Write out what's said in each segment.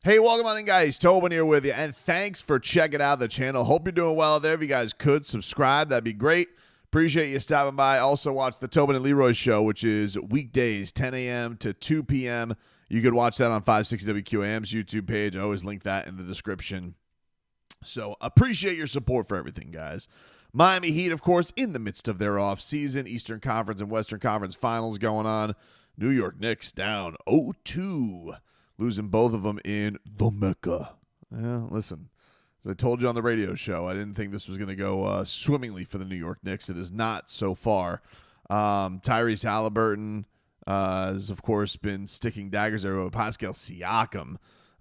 Hey, welcome on in, guys. Tobin here with you, and thanks for checking out the channel. Hope you're doing well out there. If you guys could subscribe, that'd be great. Appreciate you stopping by. Also, watch the Tobin and Leroy show, which is weekdays, 10 a.m. to 2 p.m. You could watch that on 560 WQAM's YouTube page. I always link that in the description. So, appreciate your support for everything, guys. Miami Heat, of course, in the midst of their offseason. Eastern Conference and Western Conference finals going on. New York Knicks down 0-2. Losing both of them in the Mecca. Yeah, listen, as I told you on the radio show, I didn't think this was going to go swimmingly for the New York Knicks. It is not so far. Tyrese Halliburton has, of course, been sticking daggers there with Pascal Siakam.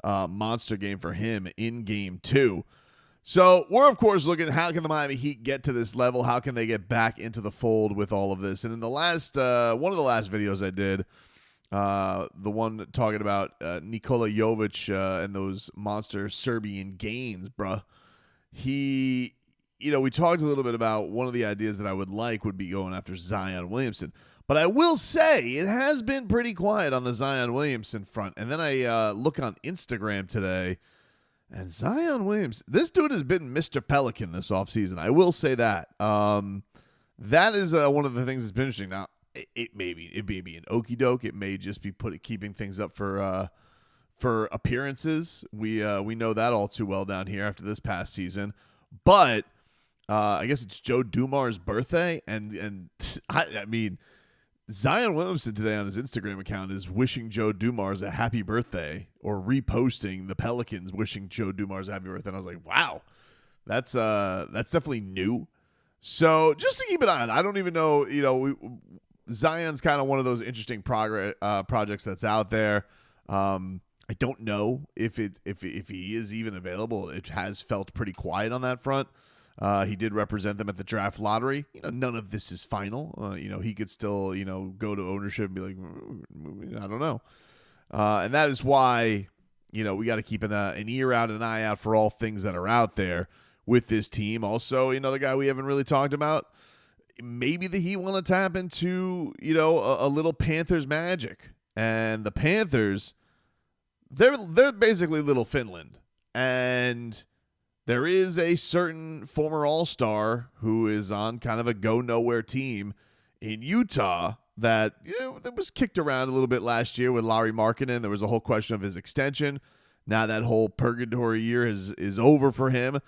Monster game for him in Game 2. So we're, of course, looking at how can the Miami Heat get to this level? How can they get back into the fold with all of this? And in the last one of the last videos I did, the one talking about Nikola Jovic and those monster Serbian gains, bruh. We talked a little bit about one of the ideas that I would like would be going after Zion Williamson. But I will say it has been pretty quiet on the Zion Williamson front. And then I look on Instagram today, and Zion Williamson, this dude has been Mr. Pelican this offseason. I will say that. That is one of the things that's been interesting. Now, it may be an okie doke. It may just be keeping things up for appearances. We know that all too well down here after this past season. But I guess it's Joe Dumars' birthday, and I mean Zion Williamson today on his Instagram account is wishing Joe Dumars a happy birthday, or reposting the Pelicans wishing Joe Dumars a happy birthday. And I was like, wow, that's definitely new. So just to keep an eye on, I don't even know, Zion's kind of one of those interesting projects that's out there. I don't know if he is even available. It has felt pretty quiet on that front. He did represent them at the draft lottery. None of this is final. He could still, go to ownership and be like, I don't know. And that is why, we got to keep an ear out, an eye out for all things that are out there with this team. Also, another guy we haven't really talked about, maybe the Heat want to tap into, a little Panthers magic. And the Panthers, they're basically little Finland. And there is a certain former All-Star who is on kind of a go-nowhere team in Utah that, that was kicked around a little bit last year with Lauri Markkanen. There was a whole question of his extension. Now that whole purgatory year is over for him.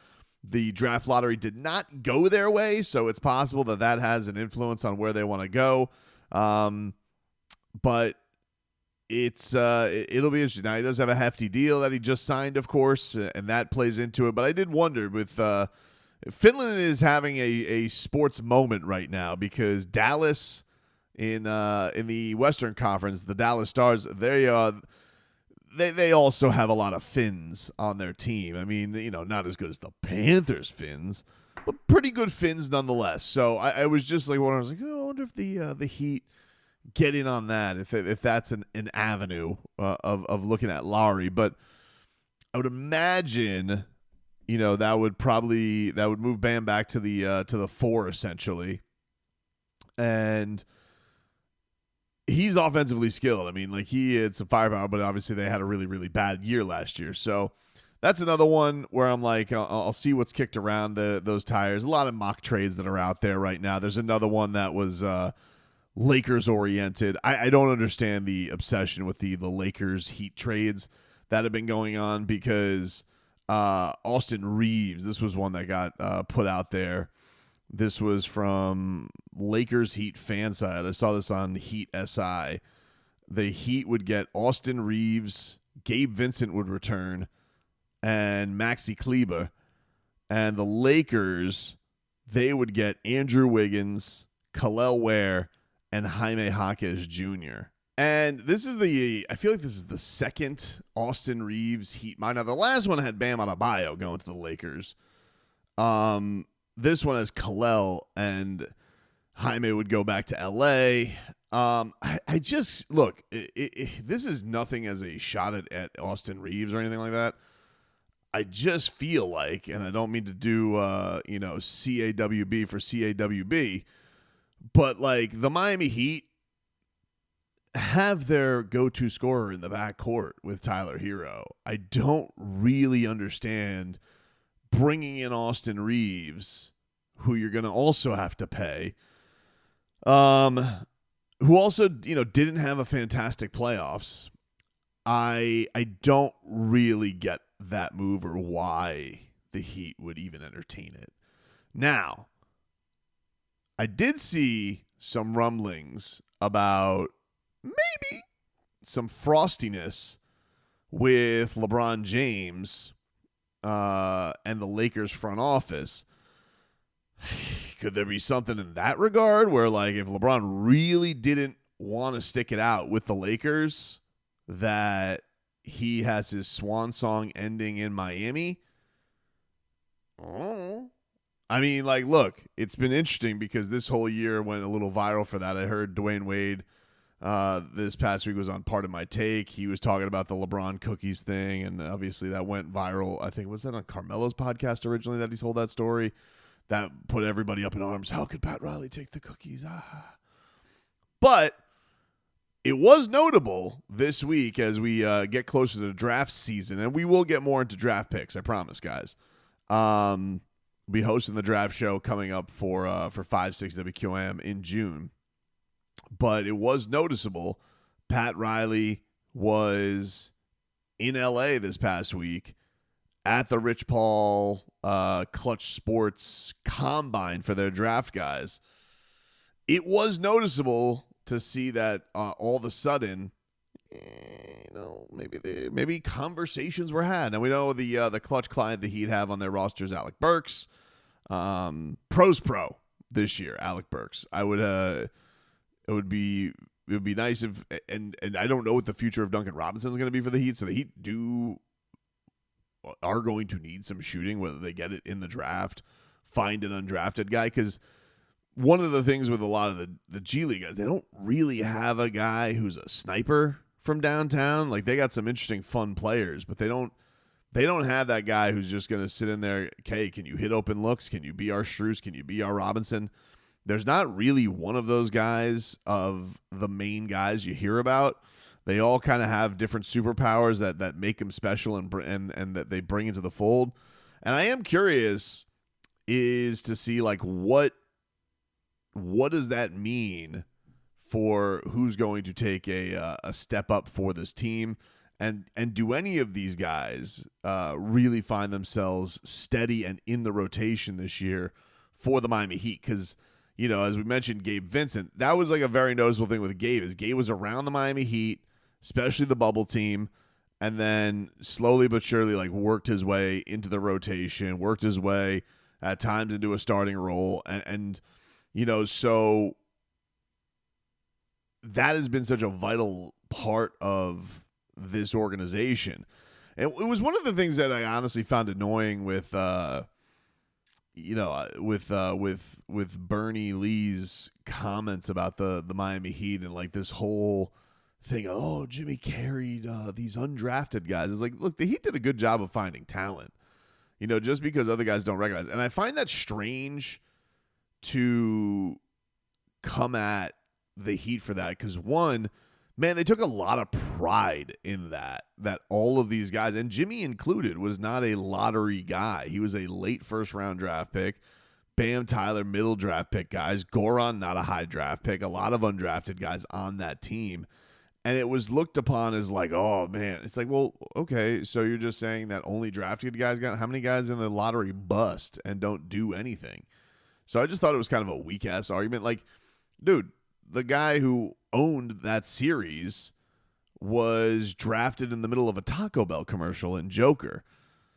The draft lottery did not go their way, so it's possible that has an influence on where they want to go. But it'll be interesting. Now, he does have a hefty deal that he just signed, of course, and that plays into it. But I did wonder with Finland is having a sports moment right now because Dallas in the Western Conference, the Dallas Stars, They also have a lot of Finns on their team. I mean, not as good as the Panthers Finns, but pretty good Finns nonetheless. So I was just like, I wonder if the Heat get in on that, if that's an avenue of looking at Lauri. But I would imagine, that would move Bam back to the 4 essentially, and he's offensively skilled. I mean, he had some firepower, but obviously they had a really, really bad year last year. So that's another one where I'm like, I'll see what's kicked around those tires. A lot of mock trades that are out there right now. There's another one that was Lakers oriented. I don't understand the obsession with the Lakers Heat trades that have been going on because Austin Reaves, this was one that got put out there. This was from Lakers Heat fan side. I saw this on Heat SI. The Heat would get Austin Reaves, Gabe Vincent would return, and Maxi Kleber. And the Lakers, they would get Andrew Wiggins, Khalil Ware, and Jaime Jaquez Jr. And I feel like this is the second Austin Reaves Heat mine. Now, the last one had Bam Adebayo going to the Lakers. This one has Khalil, and Jaime would go back to L.A. I just, look, this is nothing as a shot at Austin Reaves or anything like that. I just feel like, and I don't mean to do, CAWB for CAWB, but, the Miami Heat, have their go-to scorer in the backcourt with Tyler Hero. I don't really understand bringing in Austin Reaves, who you're going to also have to pay, who also, didn't have a fantastic playoffs. I don't really get that move or why the Heat would even entertain it. Now, I did see some rumblings about maybe some frostiness with LeBron James and the Lakers front office. Could there be something in that regard where, like, if LeBron really didn't want to stick it out with the Lakers, that he has his swan song ending in Miami? Oh. I mean, like, look, it's been interesting because this whole year went a little viral for that. I heard Dwayne Wade this past week was on Part of My Take. He was talking about the LeBron cookies thing, and obviously that went viral. I think, was that on Carmelo's podcast originally that he told that story? That put everybody up in arms. How could Pat Riley take the cookies? But it was notable this week as we get closer to the draft season, and we will get more into draft picks, I promise, guys. We'll be hosting the draft show coming up for 5-6 WQAM in June. But it was noticeable. Pat Riley was in LA this past week at the Rich Paul Clutch Sports Combine for their draft guys. It was noticeable to see that all of a sudden, maybe conversations were had. And we know the Clutch client the Heat have on their roster is Alec Burks. Pros Pro this year, Alec Burks. It would be nice if, and I don't know what the future of Duncan Robinson is going to be for the Heat. So the Heat are going to need some shooting, whether they get it in the draft, find an undrafted guy. Because one of the things with a lot of the G League guys, they don't really have a guy who's a sniper from downtown. Like, they got some interesting, fun players, but they don't have that guy who's just going to sit in there. Okay, can you hit open looks? Can you be our Strus? Can you be our Robinson? There's not really one of those guys of the main guys you hear about. They all kind of have different superpowers that make them special and that they bring into the fold. And I am curious is to see, like, what does that mean for who's going to take a step up for this team, and do any of these guys really find themselves steady and in the rotation this year for the Miami Heat? Because, as we mentioned, Gabe Vincent, that was like a very noticeable thing with Gabe, is Gabe was around the Miami Heat, especially the bubble team, and then slowly but surely, like, worked his way into the rotation, worked his way at times into a starting role, and so that has been such a vital part of this organization. And it was one of the things that I honestly found annoying with Bernie Lee's comments about the Miami Heat and, like, this whole thing, oh, Jimmy carried these undrafted guys. It's like, look, the Heat did a good job of finding talent, just because other guys don't recognize. And I find that strange to come at the Heat for that, because one, man, they took a lot of pride in that all of these guys, and Jimmy included, was not a lottery guy. He was a late first-round draft pick. Bam Tyler, middle draft pick guys. Goran, not a high draft pick. A lot of undrafted guys on that team. And it was looked upon as like, oh, man. It's like, well, okay, so you're just saying that only drafted guys got – how many guys in the lottery bust and don't do anything? So I just thought it was kind of a weak-ass argument. Like, dude, the guy who owned that series was drafted in the middle of a Taco Bell commercial in Joker.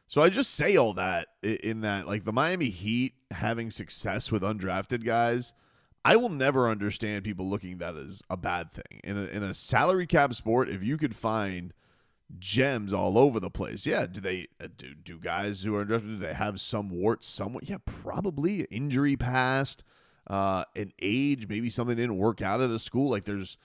So I just say all that in that, like, the Miami Heat having success with undrafted guys, I will never understand people looking at that as a bad thing. In a salary cap sport, if you could find gems all over the place, yeah, do guys who are undrafted, do they have some warts somewhat? Yeah, probably. Injury past, an age, maybe something didn't work out at a school. Like, there's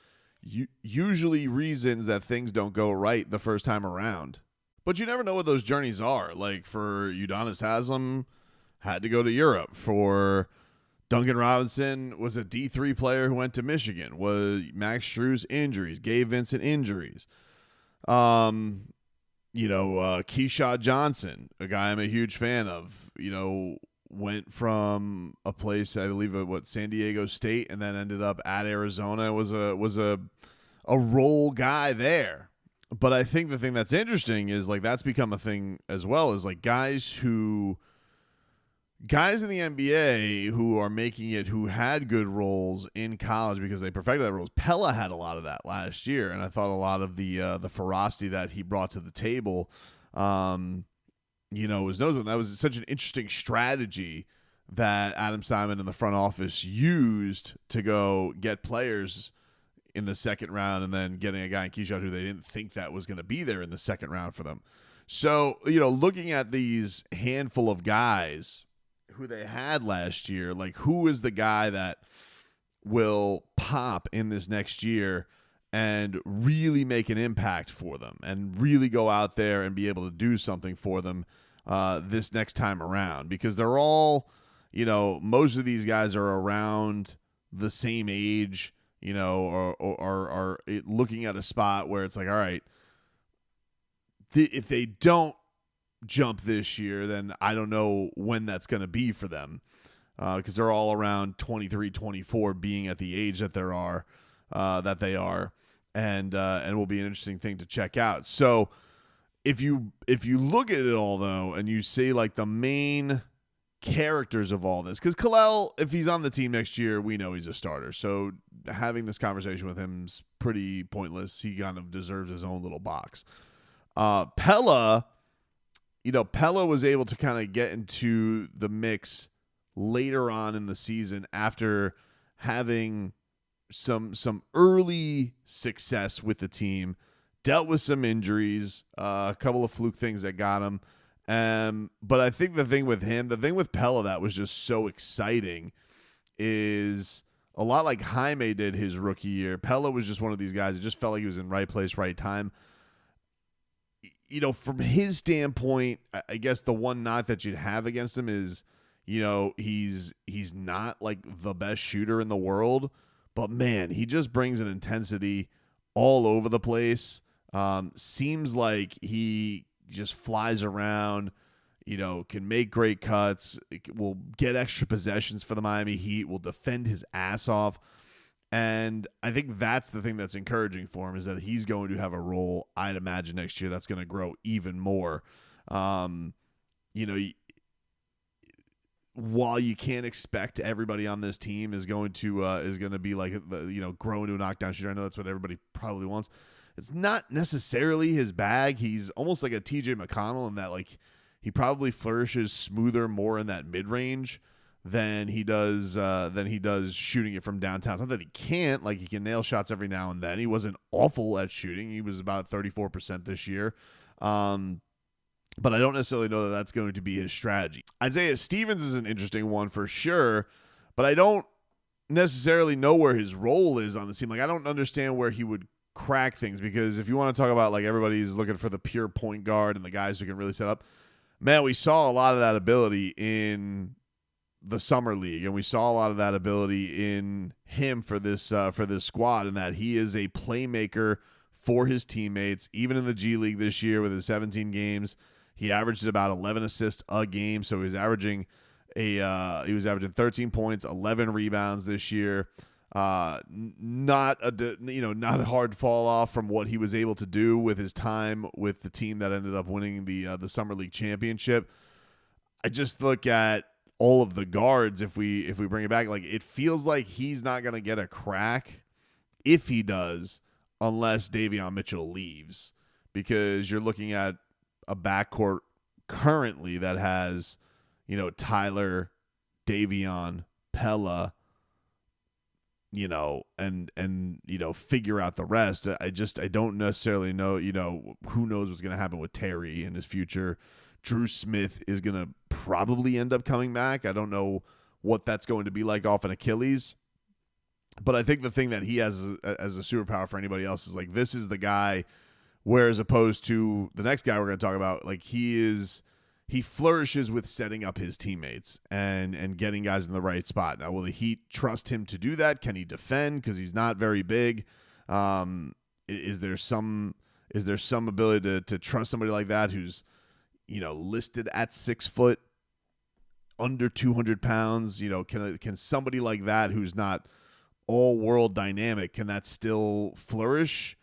usually reasons that things don't go right the first time around. But you never know what those journeys are. Like, for Udonis Haslem, had to go to Europe. For Duncan Robinson was a D3 player who went to Michigan. Was Max Strus injuries, Gabe Vincent injuries. Keshad Johnson, a guy I'm a huge fan of, went from a place, I believe, San Diego State, and then ended up at Arizona. Was a role guy there. But I think the thing that's interesting is like that's become a thing as well, is like guys in the NBA who are making it, who had good roles in college because they perfected that roles. Pelle had a lot of that last year, and I thought a lot of the ferocity that he brought to the table, was noticeable. That was such an interesting strategy that Adam Simon and the front office used to go get players in the second round, and then getting a guy in Keshad who they didn't think that was going to be there in the second round for them. So, looking at these handful of guys who they had last year, like who is the guy that will pop in this next year and really make an impact for them and really go out there and be able to do something for them this next time around? Because they're all, most of these guys are around the same age, or are looking at a spot where it's like, all right, if they don't jump this year, then I don't know when that's going to be for them, because they're all around 23, 24, being at the age that they are, and it will be an interesting thing to check out. So if you look at it all though, and you see like the main characters of all this, because Kalel, if he's on the team next year, we know he's a starter. So having this conversation with him is pretty pointless. He kind of deserves his own little box. Pelle was able to kind of get into the mix later on in the season after having some early success with the team, dealt with some injuries, a couple of fluke things that got him. But I think the thing with Pelle that was just so exciting is a lot like Jaime did his rookie year. Pelle was just one of these guys that just felt like he was in right place, right time. From his standpoint, I guess the one knock that you'd have against him is, he's not like the best shooter in the world, but man, he just brings an intensity all over the place. Seems like he just flies around, can make great cuts, will get extra possessions for the Miami Heat, will defend his ass off. And I think that's the thing that's encouraging for him, is that he's going to have a role, I'd imagine, next year that's going to grow even more. While you can't expect everybody on this team is going to be like grow into a knockdown shooter. I know that's what everybody probably wants. It's not necessarily his bag. He's almost like a TJ McConnell in that like he probably flourishes smoother more in that mid range than he does shooting it from downtown. It's not that he can't, like he can nail shots every now and then. He wasn't awful at shooting. He was about 34% this year. But I don't necessarily know that that's going to be his strategy. Isaiah Stevens is an interesting one for sure, but I don't necessarily know where his role is on the team. Like I don't understand where he would crack things, because if you want to talk about like everybody's looking for the pure point guard and the guys who can really set up, man, we saw a lot of that ability in the summer league, and we saw a lot of that ability in him for this squad, and that he is a playmaker for his teammates. Even in the G League this year with his 17 games, he averaged about 11 assists a game, so he was averaging 13 points, 11 rebounds this year. Not a hard fall off from what he was able to do with his time with the team that ended up winning the summer league championship. I just look at all of the guards. If we bring it back, like it feels like he's not going to get a crack if he does, unless Davion Mitchell leaves, because you're looking at a backcourt currently that has, Tyler, Davion, Pelle, and figure out the rest. I don't necessarily know, who knows what's going to happen with Terry in his future. Drew Smith is going to probably end up coming back. I don't know what that's going to be like off an Achilles. But I think the thing that he has as a superpower for anybody else is like, this is the guy where, as opposed to the next guy we're going to talk about, like he is he flourishes with setting up his teammates and getting guys in the right spot. Now, will the Heat trust him to do that? Can he defend? Because he's not very big. Is there some ability to trust somebody like that who's, listed at 6 foot, under 200 pounds? Can somebody like that who's not all world dynamic, can that still flourish?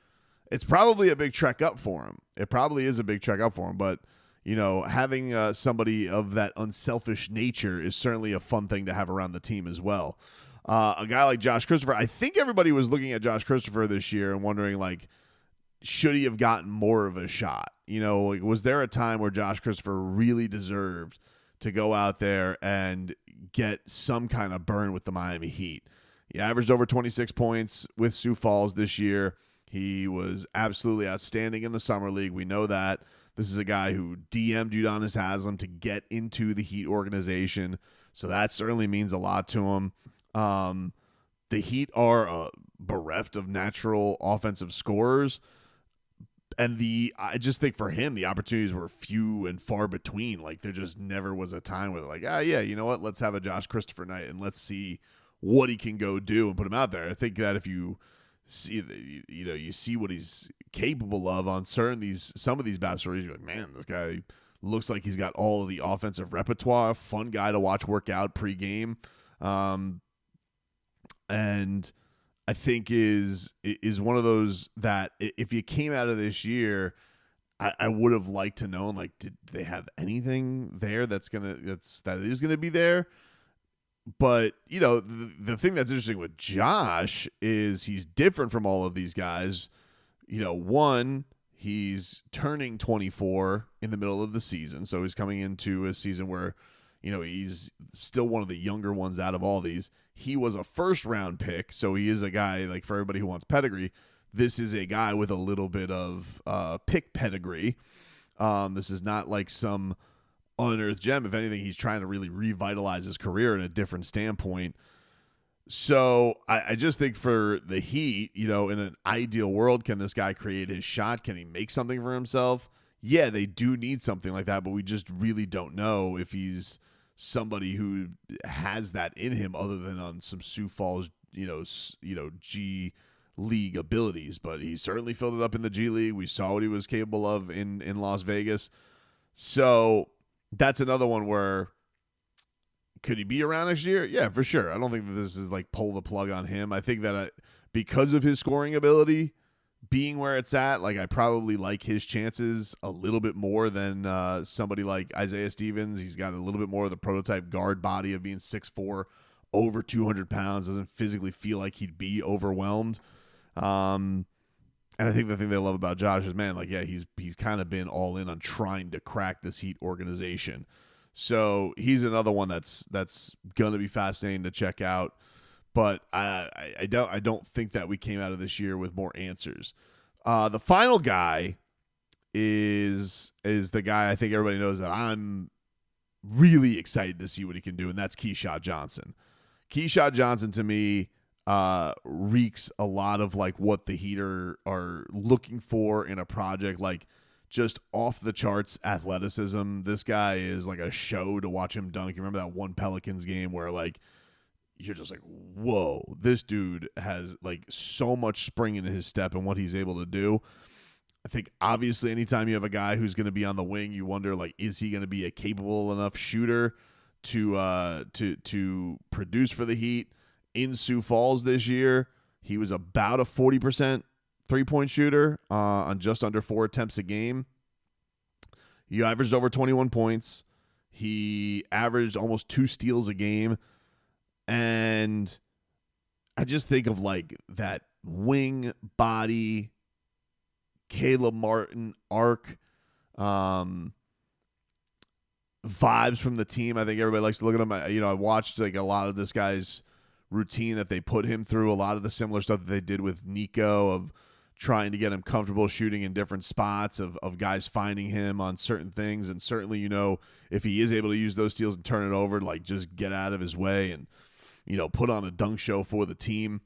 It's probably a big trek up for him. It probably is a big trek up for him, but having somebody of that unselfish nature is certainly a fun thing to have around the team as well. A guy like Josh Christopher, I think everybody was looking at Josh Christopher this year and wondering, like, should he have gotten more of a shot? Was there a time where Josh Christopher really deserved to go out there and get some kind of burn with the Miami Heat? He averaged over 26 points with Sioux Falls this year. He was absolutely outstanding in the summer league. We know that. This is a guy who DM'd Udonis Haslem to get into the Heat organization, so that certainly means a lot to him. The Heat are bereft of natural offensive scorers, and I just think for him, the opportunities were few and far between. Like, there just never was a time where they're like, yeah, you know what? Let's have a Josh Christopher night and let's see what he can go do and put him out there. I think that if you see, you see what he's capable of on some of these basketball, you're like, man, this guy looks like he's got all of the offensive repertoire. Fun guy to watch work out pregame, and I think is one of those that if you came out of this year, I would have liked to know, like, did they have anything there that is gonna be there? But, the thing that's interesting with Josh is he's different from all of these guys. One, he's turning 24 in the middle of the season. So he's coming into a season where, he's still one of the younger ones out of all these. He was a first-round pick, so he is a guy, like, for everybody who wants pedigree, this is a guy with a little bit of pick pedigree. This is not like some unearthed gem. If anything, he's trying to really revitalize his career in a different standpoint. So I just think for the Heat, in an ideal world, can this guy create his shot? Can he make something for himself? Yeah, they do need something like that, but we just really don't know if he's somebody who has that in him other than on some Sioux Falls, G League abilities. But he certainly filled it up in the G League. We saw what he was capable of in Las Vegas. So that's another one where, could he be around next year? Yeah, for sure. I don't think that this is like pull the plug on him. I think that because of his scoring ability being where it's at, like, I probably like his chances a little bit more than somebody like Isaiah Stevens. He's got a little bit more of the prototype guard body of being 6'4", over 200 pounds, doesn't physically feel like he'd be overwhelmed. And I think the thing they love about Josh is, man, like, yeah, he's kind of been all in on trying to crack this Heat organization. So he's another one that's gonna be fascinating to check out. But I don't think that we came out of this year with more answers. The final guy is the guy I think everybody knows that I'm really excited to see what he can do, and that's Keshad Johnson. Keshad Johnson, to me, reeks a lot of like what the Heat are looking for in a project, like just off the charts athleticism. This guy is like a show to watch him dunk. You remember that one Pelicans game where, like, you're just like, whoa, this dude has like so much spring in his step and what he's able to do. I think obviously anytime you have a guy who's going to be on the wing, you wonder, like, is he going to be a capable enough shooter to produce for the Heat? In Sioux Falls this year, he was about a 40% three-point shooter on just under 4 attempts a game. He averaged over 21 points. He averaged almost 2 steals a game. And I just think of like that wing body, Caleb Martin arc, vibes from the team. I think everybody likes to look at him. I watched like a lot of this guy's routine that they put him through, a lot of the similar stuff that they did with Nico, of trying to get him comfortable shooting in different spots, of guys finding him on certain things. And certainly, if he is able to use those steals and turn it over, like, just get out of his way and, put on a dunk show for the team.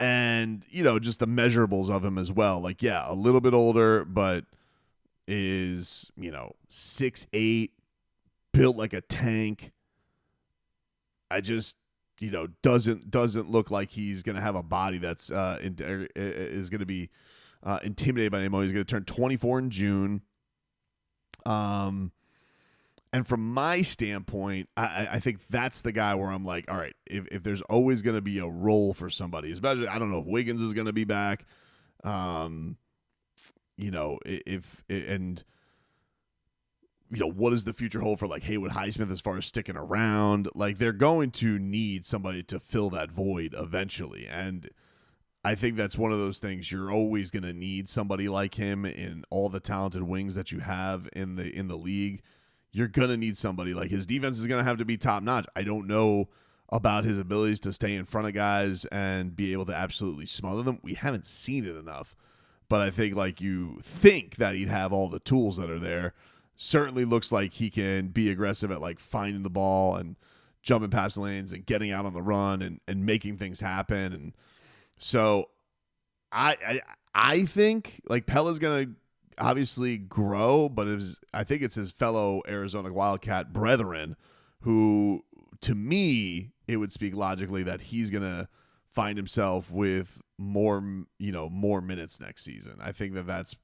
And, just the measurables of him as well. Like, yeah, a little bit older, but is, 6'8", built like a tank. I just, doesn't look like he's going to have a body that's is going to be intimidated by anyone. He's going to turn 24 in June. And from my standpoint, I think that's the guy where I'm like, all right, if there's always going to be a role for somebody, especially, I don't know if Wiggins is going to be back, what does the future hold for like Haywood Highsmith as far as sticking around? Like, they're going to need somebody to fill that void eventually. And I think that's one of those things. You're always going to need somebody like him in all the talented wings that you have in the league. You're going to need somebody. Like, his defense is going to have to be top notch. I don't know about his abilities to stay in front of guys and be able to absolutely smother them. We haven't seen it enough. But I think, like, you think that he'd have all the tools that are there. Certainly looks like he can be aggressive at, like, finding the ball and jumping past lanes and getting out on the run and making things happen. And so I think, like, Pelle's going to obviously grow, but I think it's his fellow Arizona Wildcat brethren who, to me, it would speak logically that he's going to find himself with more minutes next season. I think that's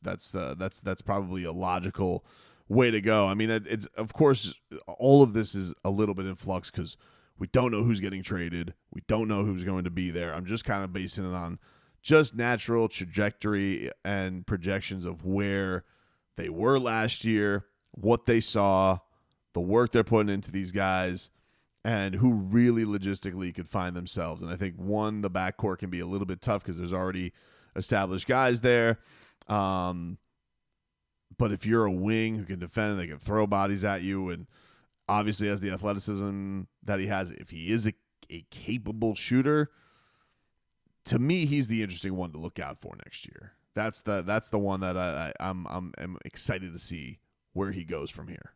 probably a logical way to go. I mean, it's of course all of this is a little bit in flux because we don't know who's getting traded. We don't know who's going to be there. I'm just kind of basing it on just natural trajectory and projections of where they were last year, what they saw, the work they're putting into these guys, and who really logistically could find themselves. And I think, the backcourt can be a little bit tough because there's already established guys there. But if you're a wing who can defend and they can throw bodies at you, and obviously has the athleticism that he has, if he is a capable shooter, to me, he's the interesting one to look out for next year. That's the one that I'm excited to see where he goes from here.